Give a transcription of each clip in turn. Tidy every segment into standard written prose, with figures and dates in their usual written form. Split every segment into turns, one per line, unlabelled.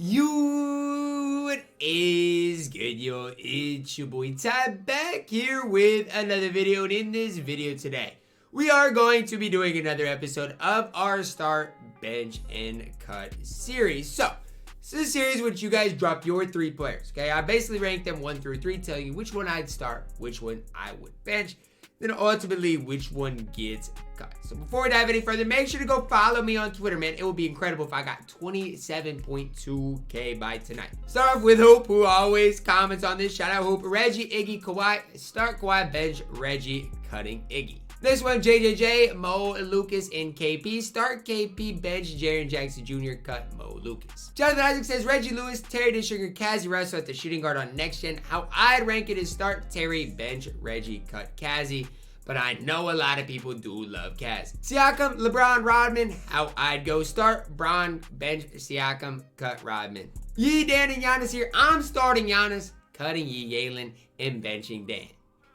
What is good, yo? It's your boy Ty back here with another video, and in this video today, we are going to be doing another episode of our Start, Bench, and Cut series. So, this is a series which you guys drop your 3 players, okay? I basically ranked them 1 through 3, telling you which one I'd start, which one I would bench, then ultimately which one gets cut. So before we dive any further, make sure to go follow me on Twitter, man. It would be incredible if I got 27.2K by tonight. Start off with Hoop, who always comments on this. Shout out Hoop. Reggie, Iggy, Kawhi. Start Kawhi, bench Reggie, cutting Iggy. This one, JJJ, MosBallin, and KP. Start KP, bench Jaren Jackson Jr., cut MosBallin. Jonathan Isaac says Reggie Lewis, Terry Dishinger, Kazi Russell at the shooting guard on next gen. How I'd rank it is start Terry, bench Reggie, cut Kazi. But I know a lot of people do love Kazi. Siakam, LeBron, Rodman. How I'd go start Bron, bench Siakam, cut Rodman. Yee, Dan, and Giannis here. I'm starting Giannis, cutting Yee, Yalen, and benching Dan.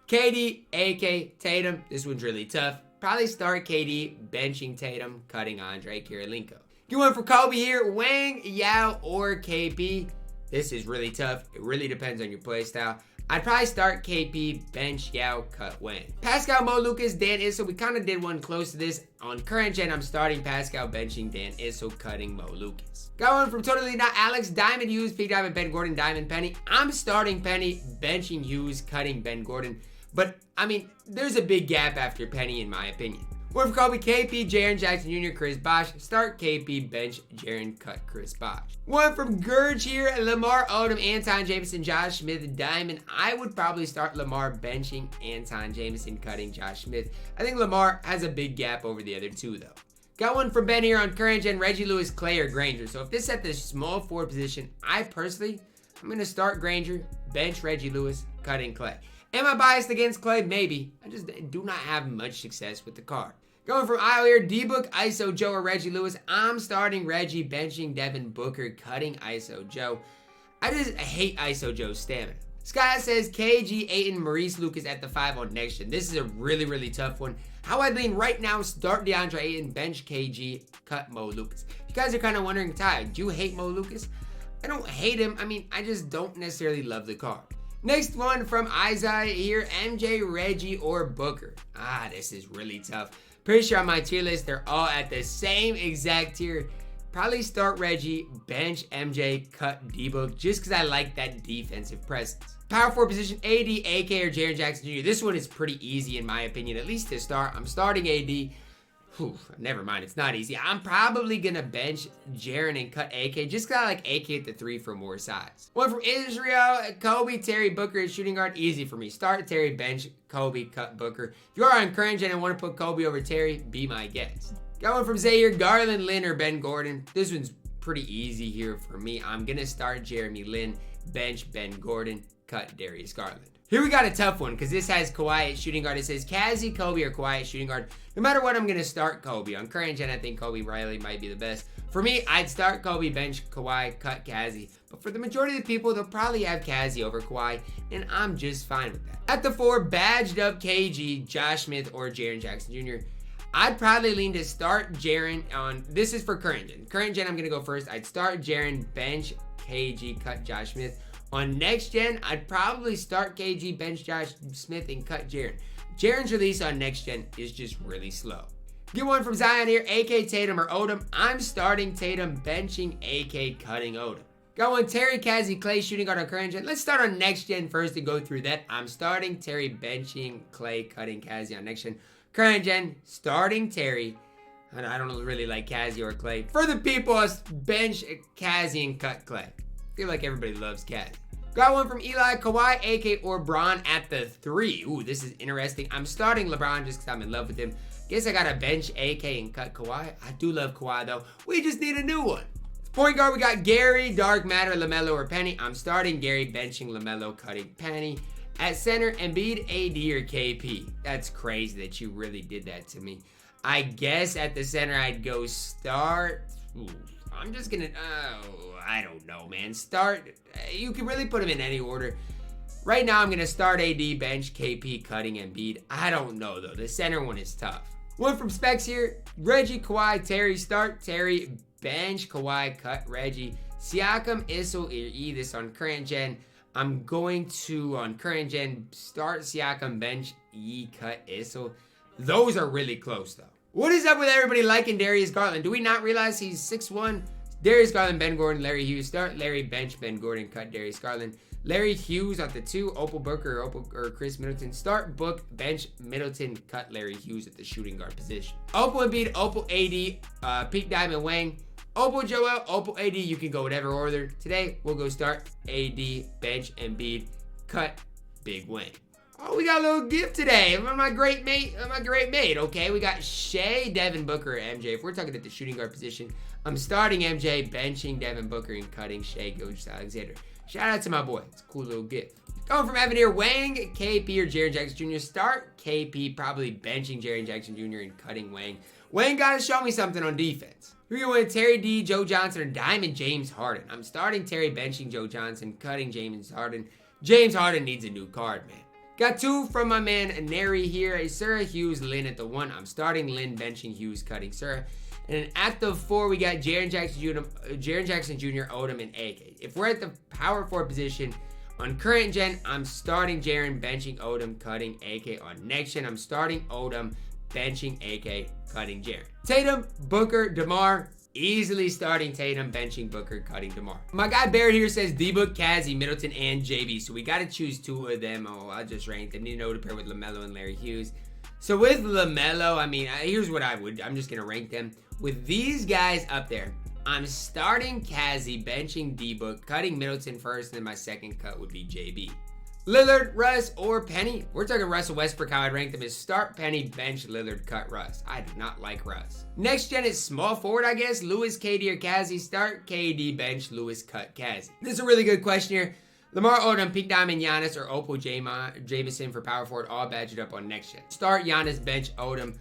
KD, AK, Tatum. This one's really tough. Probably start KD, benching Tatum, cutting Andre Kirilenko. Get one for Kobe here. Wang, Yao, or KP. This is really tough. It really depends on your play style. I'd probably start KP, bench Yao, cut Wang. Pascal, MosBallin, Dan Issel. We kind of did one close to this. On current gen, I'm starting Pascal, benching Dan Issel, cutting MosBallin. Got one from Totally Not Alex. Diamond Hughes, P. Diamond, Ben Gordon, Diamond Penny. I'm starting Penny, benching Hughes, cutting Ben Gordon. But, I mean, there's a big gap after Penny, in my opinion. One for Kobe, KP, Jaren Jackson Jr., Chris Bosh. Start KP, bench Jaren, cut Chris Bosh. One from Gurge here, Lamar Odom, Anton Jameson, Josh Smith, Diamond. I would probably start Lamar, benching Anton Jameson, cutting Josh Smith. I think Lamar has a big gap over the other two, though. Got one from Ben here on current gen, Reggie Lewis, Clay, or Granger. So if this is at the small forward position, I'm going to start Granger, bench Reggie Lewis, cutting Clay. Am I biased against Clay? Maybe. I just do not have much success with the card. Going from Iowa here, D-Book, ISO Joe, or Reggie Lewis. I'm starting Reggie, benching Devin Booker, cutting ISO Joe. I just hate ISO Joe's stamina. Scott says KG, Ayton, Maurice Lucas at the 5 on next gen. This is a really, really tough one. How I'd lean right now, start DeAndre Ayton, bench KG, cut Mo Lucas. You guys are kind of wondering, Ty, do you hate Mo Lucas? I don't hate him. I mean, I just don't necessarily love the card. Next one from Isaiah here, MJ, Reggie, or Booker. This is really tough. Pretty sure on my tier list, they're all at the same exact tier. Probably start Reggie, bench MJ, cut D-Book, just because I like that defensive presence. Power forward position, AD, AK, or Jaren Jackson Jr. This one is pretty easy in my opinion, at least to start. I'm starting AD. Never mind, it's not easy. I'm probably going to bench Jaren and cut AK just because I like AK at the 3 for more size. One from Israel, Kobe, Terry, Booker, shooting guard. Easy for me. Start Terry, bench Kobe, cut Booker. If you are on current gen and want to put Kobe over Terry, be my guest. Got one from Zaire, Garland, Lin, or Ben Gordon. This one's pretty easy here for me. I'm going to start Jeremy Lin, bench Ben Gordon, cut Darius Garland. Here we got a tough one because this has Kawhi at shooting guard. It says Kazi, Kobe, or Kawhi at shooting guard. No matter what, I'm going to start Kobe. On current gen, I think Kobe Riley might be the best. For me, I'd start Kobe, bench Kawhi, cut Kazi. But for the majority of the people, they'll probably have Kazi over Kawhi, and I'm just fine with that. At the 4, badged up KG, Josh Smith, or Jaren Jackson Jr. I'd probably lean to start Jaren on, this is for current gen. Current gen, I'm going to go first. I'd start Jaren, bench KG, cut Josh Smith. On next gen, I'd probably start KG, bench Josh Smith, and cut Jaren. Jaren's release on next gen is just really slow. Get one from Zion here, AK, Tatum, or Odom. I'm starting Tatum, benching AK, cutting Odom. Got one Terry, Kazi, Clay, shooting guard on current gen. Let's start on next gen first and go through that. I'm starting Terry, benching Clay, cutting Kazi on next gen. Current gen, starting Terry. And I don't really like Kazi or Clay. For the people, us bench Kazi and cut Clay. I feel like everybody loves Kazi. Got one from Eli, Kawhi, AK, or Bron at the 3. Ooh, this is interesting. I'm starting LeBron just because I'm in love with him. Guess I got to bench AK and cut Kawhi. I do love Kawhi, though. We just need a new one. Point guard, we got Gary, Dark Matter, LaMelo, or Penny. I'm starting Gary, benching LaMelo, cutting Penny. At center, Embiid, AD, or KP. That's crazy that you really did that to me. I guess at the center, I'd go start. Ooh. I'm just gonna, I don't know, man. Start, you can really put them in any order. Right now, I'm gonna start AD, bench KP, cutting Embiid. I don't know, though. The center one is tough. One from Specs here. Reggie, Kawhi, Terry. Start Terry, bench Kawhi, cut Reggie. Siakam, Issel, E this on current gen. I'm going to, on current gen, start Siakam, bench, E, cut, Issel. Those are really close, though. What is up with everybody liking Darius Garland? Do we not realize he's 6'1"? Darius Garland, Ben Gordon, Larry Hughes. Start Larry, bench, Ben Gordon, cut Darius Garland. Larry Hughes at the 2, Opal Booker or Chris Middleton. Start Book, bench, Middleton, cut Larry Hughes at the shooting guard position. Opal Embiid, Opal AD, Peak Diamond Wang. Opal Joel, Opal AD, you can go whatever order. Today, we'll go start AD, bench, Embiid, cut Big Wang. Oh, we got a little gift today. My great mate, okay? We got Shea, Devin Booker, MJ. If we're talking at the shooting guard position, I'm starting MJ, benching Devin Booker, and cutting Shea Gilgeous-Alexander. Shout out to my boy. It's a cool little gift. Going from Evan here, Wang, KP, or Jaren Jackson Jr. Start KP, probably benching Jaren Jackson Jr. and cutting Wang. Wang got to show me something on defense. Here we go with Terry D, Joe Johnson, or Diamond James Harden. I'm starting Terry, benching Joe Johnson, cutting James Harden. James Harden needs a new card, man. Got 2 from my man Neri here. Surah, Hughes, Lynn at the 1. I'm starting Lynn, benching Hughes, cutting Surah. And at the 4, we got Jaren Jackson Jr., Odom, and AK. If we're at the power 4 position, on current gen, I'm starting Jaren, benching Odom, cutting AK. On next gen, I'm starting Odom, benching AK, cutting Jaren. Tatum, Booker, DeMar. Easily starting Tatum, benching Booker, cutting DeMar. My guy Barrett here says D-Book, Kazi, Middleton, and JB. So we got to choose 2 of them. Oh, I just ranked them. Need to know to pair with LaMelo and Larry Hughes. So with LaMelo, I mean, here's what I would. I'm just going to rank them. With these guys up there, I'm starting Kazi, benching D-Book, cutting Middleton first, and then my second cut would be JB. Lillard, Russ, or Penny. We're talking Russell Westbrook. How I'd rank them is start Penny, bench Lillard, cut Russ. I do not like Russ. Next gen is small forward, I guess. Lewis, KD, or Kazi. Start KD, bench Lewis, cut Kazi. This is a really good question here. Lamar Odom, Peak Diamond Giannis, or Opal Jamison for power forward, all badged up on next gen. Start Giannis, bench Odom,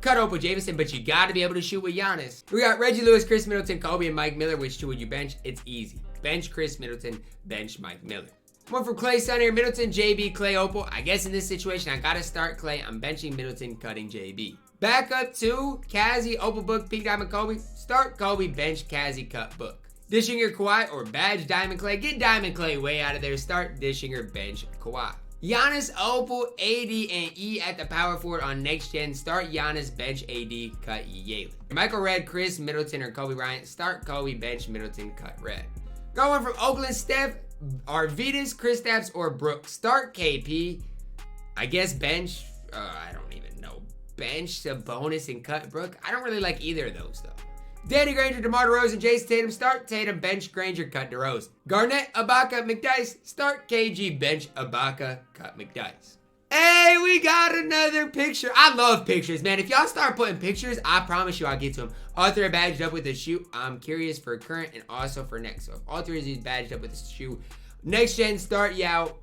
cut Opal Jamison, but you got to be able to shoot with Giannis. We got Reggie Lewis, Chris Middleton, Kobe, and Mike Miller. Which 2 would you bench? It's easy. Bench Chris Middleton, bench Mike Miller. One from Clay, Son here, Middleton, JB, Clay, Opal. I guess in this situation, I got to start Clay. I'm benching Middleton, cutting JB. Back up 2, Kazi, Opal Book, Peak Diamond Kobe. Start Kobe, bench Kazi, cut Book. Dishinger, Kawhi, or badge Diamond Clay. Get Diamond Clay way out of there. Start Dishinger, bench Kawhi. Giannis, Opal, AD, and E at the power forward on next gen. Start Giannis, bench AD, cut Yalen. Michael Redd, Chris Middleton, or Kobe Bryant. Start Kobe, bench Middleton, cut Redd. Going from Oakland, Steph, Arvidas, Kristaps, or Brooks. Start KP. I guess bench. I don't even know. Bench Sabonis and cut Brook. I don't really like either of those though. Danny Granger, DeMar DeRozan, Jason Tatum. Start Tatum, bench Granger, cut DeRozan. Garnett, Ibaka, McDyess. Start KG, bench Ibaka, cut McDyess. Hey, we got another picture. I love pictures, man. If y'all start putting pictures, I promise you I'll get to them. All 3 are badged up with a shoe. I'm curious for current and also for next. So if all 3 of these badged up with a shoe. Next gen, start Yao,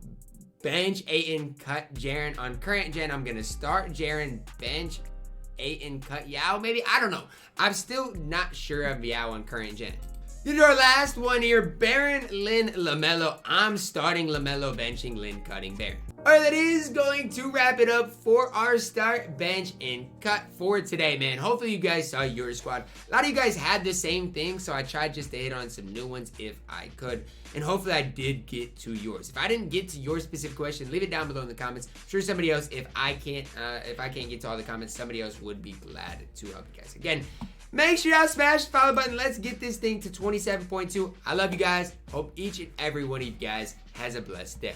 bench Ayton, cut Jaren. On current gen, I'm going to start Jaren, bench Ayton, cut Yao. Maybe, I don't know. I'm still not sure of Yao on current gen. This is our last one here. Baron, Lynn, LaMelo. I'm starting LaMelo, benching Lynn, cutting Baron. Alright, that is going to wrap it up for our start, bench, and cut for today, man. Hopefully you guys saw your squad. A lot of you guys had the same thing, so I tried just to hit on some new ones if I could. And hopefully I did get to yours. If I didn't get to your specific question, leave it down below in the comments. I'm sure somebody else, if I can't get to all the comments, somebody else would be glad to help you guys. Again, make sure y'all smash the follow button. Let's get this thing to 27.2. I love you guys. Hope each and every one of you guys has a blessed day.